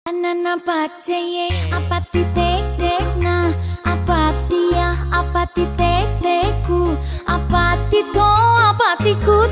Anana pacaye apati tek tek na apati ya apati tek teku apati to apati kut